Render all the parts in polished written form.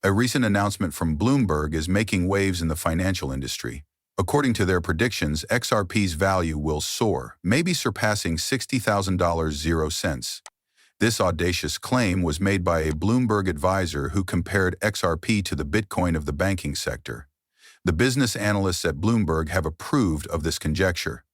A recent announcement from Bloomberg is making waves in the financial industry. According to their predictions, XRP's value will soar, maybe surpassing $60,000. This audacious claim was made by a Bloomberg advisor who compared XRP to the Bitcoin of the banking sector. The business analysts at Bloomberg have approved of this conjecture.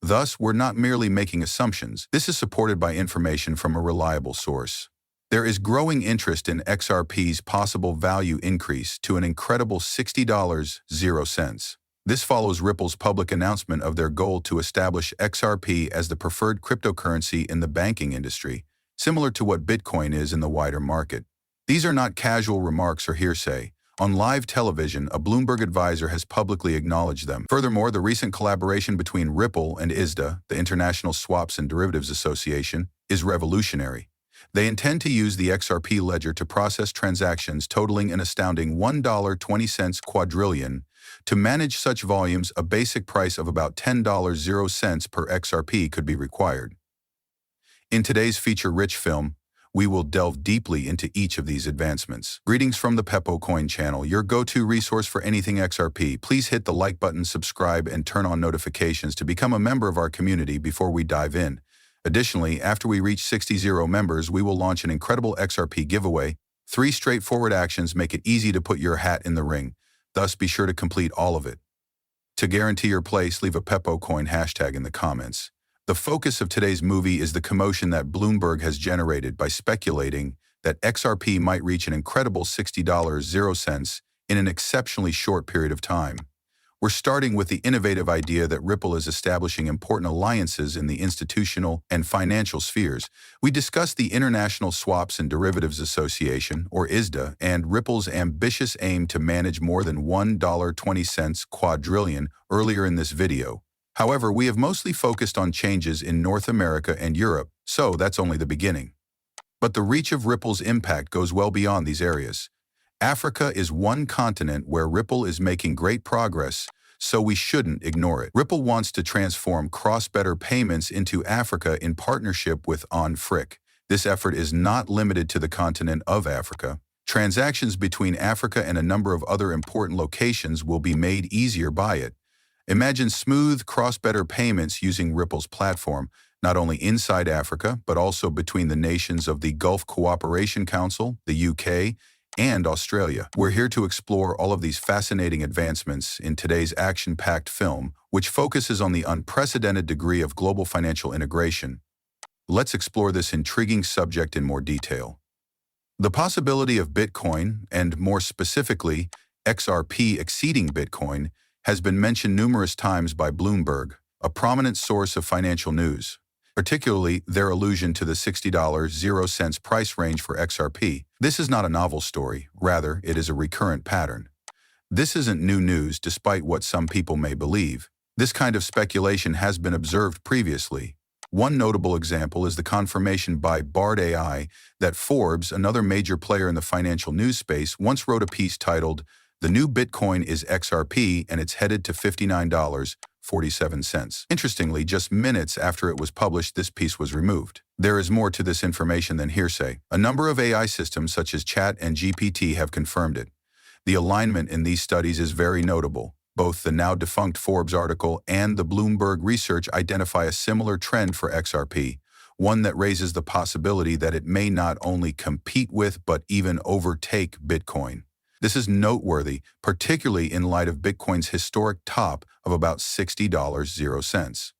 Thus, we're not merely making assumptions. This is supported by information from a reliable source. There is growing interest in XRP's possible value increase to an incredible $60.00. This follows Ripple's public announcement of their goal to establish XRP as the preferred cryptocurrency in the banking industry, similar to what Bitcoin is in the wider market. These are not casual remarks or hearsay. On live television, a Bloomberg advisor has publicly acknowledged them. Furthermore, the recent collaboration between Ripple and ISDA, the International Swaps and Derivatives Association, is revolutionary. They intend to use the XRP ledger to process transactions totaling an astounding $1.20 quadrillion. To manage such volumes, a basic price of about $10.00 per XRP could be required. In today's feature-rich film, we will delve deeply into each of these advancements. Greetings from the Pepo Coin channel, your go-to resource for anything XRP. Please hit the like button, subscribe, and turn on notifications to become a member of our community before we dive in. Additionally, after we reach 60 members, we will launch an incredible XRP giveaway. 3 straightforward actions make it easy to put your hat in the ring. Thus, be sure to complete all of it. To guarantee your place, leave a Pepo Coin hashtag in the comments. The focus of today's movie is the commotion that Bloomberg has generated by speculating that XRP might reach an incredible $60.00 in an exceptionally short period of time. We're starting with the innovative idea that Ripple is establishing important alliances in the institutional and financial spheres. We discussed the International Swaps and Derivatives Association, or ISDA, and Ripple's ambitious aim to manage more than $1.20 quadrillion earlier in this video. However, we have mostly focused on changes in North America and Europe, so that's only the beginning. But the reach of Ripple's impact goes well beyond these areas. Africa is one continent where Ripple is making great progress, so we shouldn't ignore it. Ripple wants to transform cross-border payments into Africa in partnership with OnFric. This effort is not limited to the continent of Africa. Transactions between Africa and a number of other important locations will be made easier by it. Imagine smooth cross-border payments using Ripple's platform, not only inside Africa, but also between the nations of the Gulf Cooperation Council, the UK, and Australia. We're here to explore all of these fascinating advancements in today's action-packed film, which focuses on the unprecedented degree of global financial integration. Let's explore this intriguing subject in more detail. The possibility of Bitcoin, and more specifically, XRP exceeding Bitcoin, has been mentioned numerous times by Bloomberg, a prominent source of financial news, particularly their allusion to the $60.00 price range for XRP. This is not a novel story, rather, it is a recurrent pattern. This isn't new news despite what some people may believe. This kind of speculation has been observed previously. One notable example is the confirmation by Bard AI that Forbes, another major player in the financial news space, once wrote a piece titled, "The new Bitcoin is XRP and it's headed to $59.47. Interestingly, just minutes after it was published, this piece was removed. There is more to this information than hearsay. A number of AI systems such as Chat and GPT have confirmed it. The alignment in these studies is very notable. Both the now-defunct Forbes article and the Bloomberg research identify a similar trend for XRP, one that raises the possibility that it may not only compete with but even overtake Bitcoin. This is noteworthy, particularly in light of Bitcoin's historic top of about $60.00.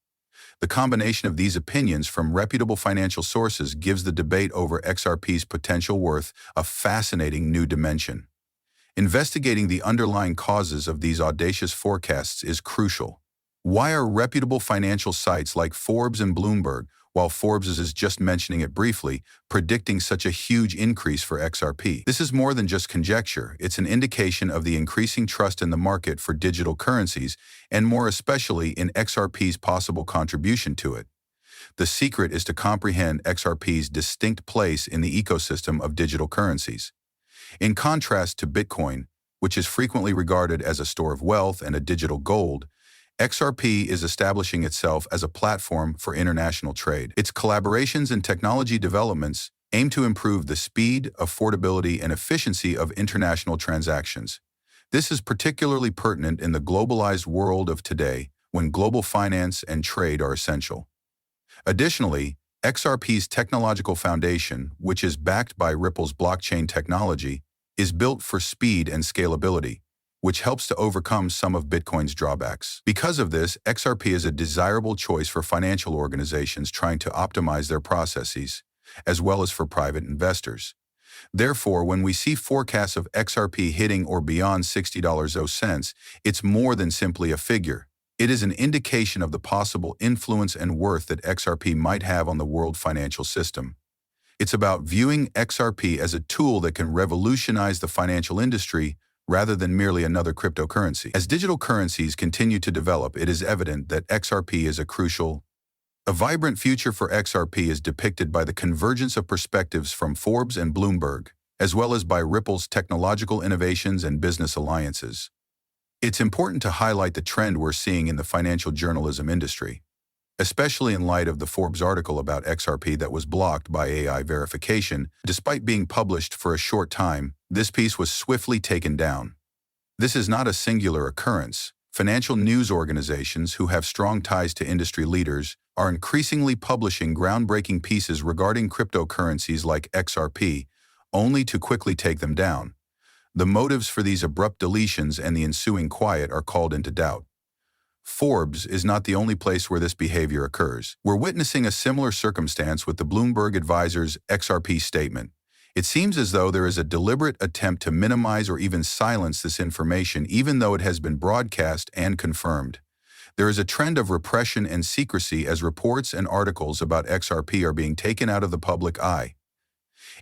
The combination of these opinions from reputable financial sources gives the debate over XRP's potential worth a fascinating new dimension. Investigating the underlying causes of these audacious forecasts is crucial. Why are reputable financial sites like Forbes and Bloomberg, while Forbes is just mentioning it briefly, predicting such a huge increase for XRP? This is more than just conjecture. It's an indication of the increasing trust in the market for digital currencies, and more especially in XRP's possible contribution to it. The secret is to comprehend XRP's distinct place in the ecosystem of digital currencies. In contrast to Bitcoin, which is frequently regarded as a store of wealth and a digital gold, XRP is establishing itself as a platform for international trade. Its collaborations and technology developments aim to improve the speed, affordability, and efficiency of international transactions. This is particularly pertinent in the globalized world of today, when global finance and trade are essential. Additionally, XRP's technological foundation, which is backed by Ripple's blockchain technology, is built for speed and scalability, which helps to overcome some of Bitcoin's drawbacks. Because of this, XRP is a desirable choice for financial organizations trying to optimize their processes, as well as for private investors. Therefore, when we see forecasts of XRP hitting or beyond $60.00, it's more than simply a figure. It is an indication of the possible influence and worth that XRP might have on the world financial system. It's about viewing XRP as a tool that can revolutionize the financial industry rather than merely another cryptocurrency. As digital currencies continue to develop, it is evident that XRP is a vibrant future for XRP is depicted by the convergence of perspectives from Forbes and Bloomberg, as well as by Ripple's technological innovations and business alliances. It's important to highlight the trend we're seeing in the financial journalism industry, especially in light of the Forbes article about XRP that was blocked by AI verification. Despite being published for a short time, this piece was swiftly taken down. This is not a singular occurrence. Financial news organizations who have strong ties to industry leaders are increasingly publishing groundbreaking pieces regarding cryptocurrencies like XRP, only to quickly take them down. The motives for these abrupt deletions and the ensuing quiet are called into doubt. Forbes is not the only place where this behavior occurs. We're witnessing a similar circumstance with the Bloomberg advisor's XRP statement. It seems as though there is a deliberate attempt to minimize or even silence this information, even though it has been broadcast and confirmed. There is a trend of repression and secrecy as reports and articles about XRP are being taken out of the public eye.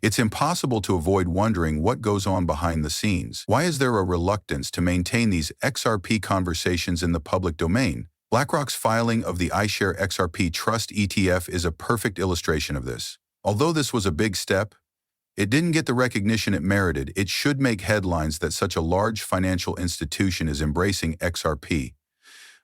It's impossible to avoid wondering what goes on behind the scenes. Why is there a reluctance to maintain these XRP conversations in the public domain? BlackRock's filing of the iShares XRP Trust ETF is a perfect illustration of this. Although this was a big step, it didn't get the recognition it merited. It should make headlines that such a large financial institution is embracing XRP.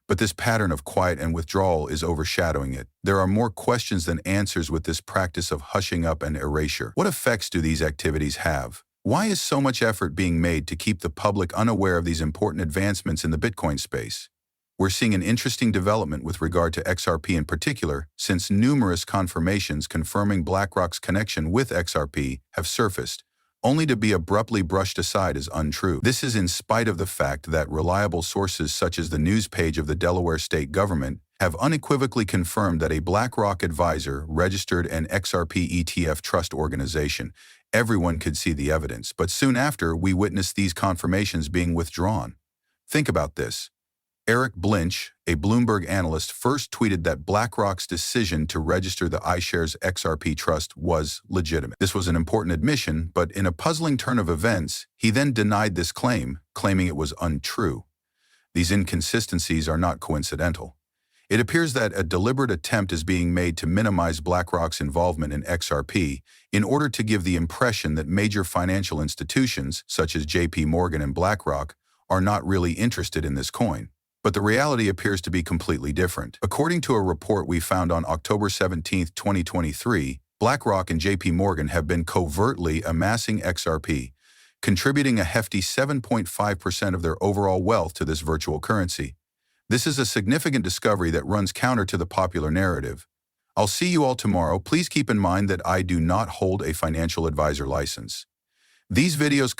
But this pattern of quiet and withdrawal is overshadowing it. There are more questions than answers with this practice of hushing up and erasure. What effects do these activities have? Why is so much effort being made to keep the public unaware of these important advancements in the Bitcoin space? We're seeing an interesting development with regard to XRP in particular, since numerous confirmations confirming BlackRock's connection with XRP have surfaced, only to be abruptly brushed aside as untrue. This is in spite of the fact that reliable sources such as the news page of the Delaware state government have unequivocally confirmed that a BlackRock advisor registered an XRP ETF trust organization. Everyone could see the evidence, but soon after, we witnessed these confirmations being withdrawn. Think about this. Eric Blinch, a Bloomberg analyst, first tweeted that BlackRock's decision to register the iShares XRP Trust was legitimate. This was an important admission, but in a puzzling turn of events, he then denied this claim, claiming it was untrue. These inconsistencies are not coincidental. It appears that a deliberate attempt is being made to minimize BlackRock's involvement in XRP in order to give the impression that major financial institutions, such as JP Morgan and BlackRock, are not really interested in this coin. But the reality appears to be completely different. According to a report we found on October 17, 2023, BlackRock and JP Morgan have been covertly amassing XRP, contributing a hefty 7.5% of their overall wealth to this virtual currency. This is a significant discovery that runs counter to the popular narrative. I'll see you all tomorrow. Please keep in mind that I do not hold a financial advisor license. These videos